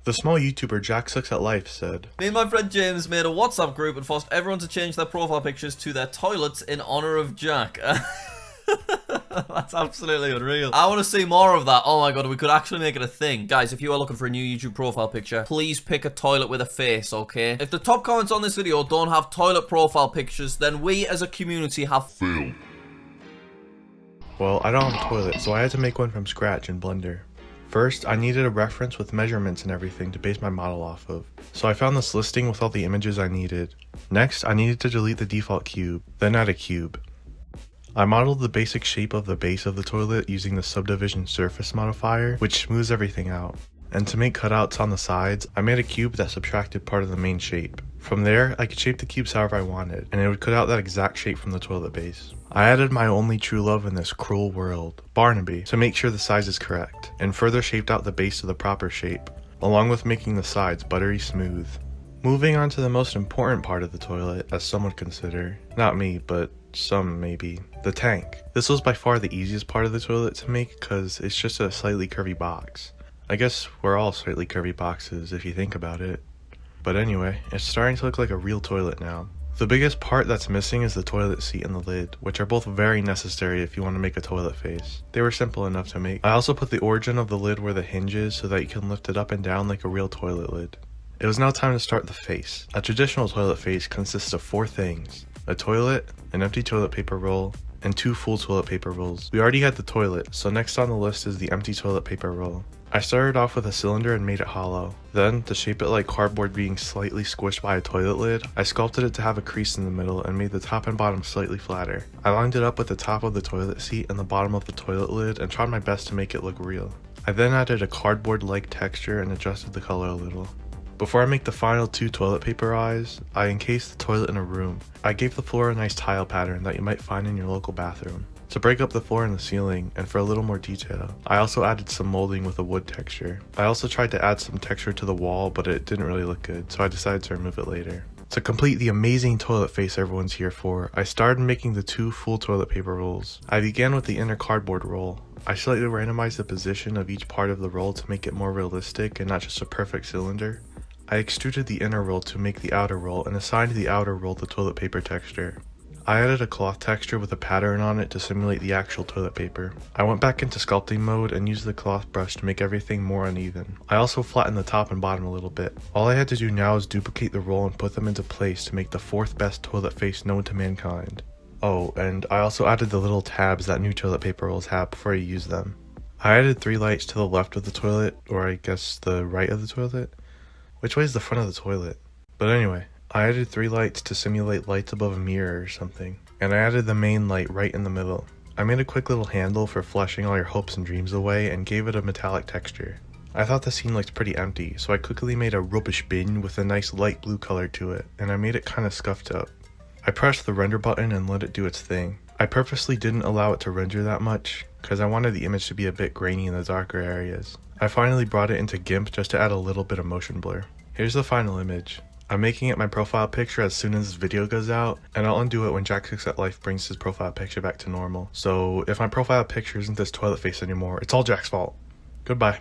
The small YouTuber Jack Sucks at Life said, Me and my friend James made a WhatsApp group and forced everyone to change their profile pictures to their toilets in honor of Jack. That's absolutely unreal. I want to see more of that. Oh my god, we could actually make it a thing. Guys, if you are looking for a new YouTube profile picture, please pick a toilet with a face, okay? If the top comments on this video don't have toilet profile pictures, then we as a community have failed. well, I don't have a toilet, so I had to make one from scratch in Blender. First, I needed a reference with measurements and everything to base my model off of. So I found this listing with all the images I needed. Next, I needed to delete the default cube, then add a cube. I modeled the basic shape of the base of the toilet using the subdivision surface modifier, which smooths everything out. And to make cutouts on the sides, I made a cube that subtracted part of the main shape. From there, I could shape the cubes however I wanted, and it would cut out that exact shape from the toilet base. I added my only true love in this cruel world, Barnaby, to make sure the size is correct, and further shaped out the base to the proper shape, along with making the sides buttery smooth. Moving on to the most important part of the toilet, as some would consider, not me, but some maybe, the tank. This was by far the easiest part of the toilet to make because it's just a slightly curvy box. I guess we're all slightly curvy boxes if you think about it. But anyway, it's starting to look like a real toilet now. The biggest part that's missing is the toilet seat and the lid, which are both very necessary if you want to make a toilet face. They were simple enough to make. I also put the origin of the lid where the hinge is so that you can lift it up and down like a real toilet lid. It was now time to start the face. A traditional toilet face consists of 4 things: a toilet, an empty toilet paper roll, and 2 full toilet paper rolls. We already had the toilet, so next on the list is the empty toilet paper roll. I started off with a cylinder and made it hollow. Then, to shape it like cardboard being slightly squished by a toilet lid, I sculpted it to have a crease in the middle and made the top and bottom slightly flatter. I lined it up with the top of the toilet seat and the bottom of the toilet lid and tried my best to make it look real. I then added a cardboard-like texture and adjusted the color a little. Before I make the final 2 toilet paper eyes, I encased the toilet in a room. I gave the floor a nice tile pattern that you might find in your local bathroom. To break up the floor and the ceiling, and for a little more detail, I also added some molding with a wood texture. I also tried to add some texture to the wall, but it didn't really look good, so I decided to remove it later. To complete the amazing toilet face everyone's here for, I started making the 2 full toilet paper rolls. I began with the inner cardboard roll. I slightly randomized the position of each part of the roll to make it more realistic and not just a perfect cylinder. I extruded the inner roll to make the outer roll and assigned the outer roll the toilet paper texture. I added a cloth texture with a pattern on it to simulate the actual toilet paper. I went back into sculpting mode and used the cloth brush to make everything more uneven. I also flattened the top and bottom a little bit. All I had to do now is duplicate the roll and put them into place to make the 4th best toilet face known to mankind. Oh, and I also added the little tabs that new toilet paper rolls have before you use them. I added 3 lights to the left of the toilet, or I guess the right of the toilet. Which way is the front of the toilet? But anyway, I added 3 lights to simulate lights above a mirror or something, and I added the main light right in the middle. I made a quick little handle for flushing all your hopes and dreams away and gave it a metallic texture. I thought the scene looked pretty empty, so I quickly made a rubbish bin with a nice light blue color to it, and I made it kinda scuffed up. I pressed the render button and let it do its thing. I purposely didn't allow it to render that much, because I wanted the image to be a bit grainy in the darker areas. I finally brought it into GIMP just to add a little bit of motion blur. Here's the final image. I'm making it my profile picture as soon as this video goes out, and I'll undo it when Jack Sucks at Life brings his profile picture back to normal. So if my profile picture isn't this toilet face anymore, it's all Jack's fault. Goodbye.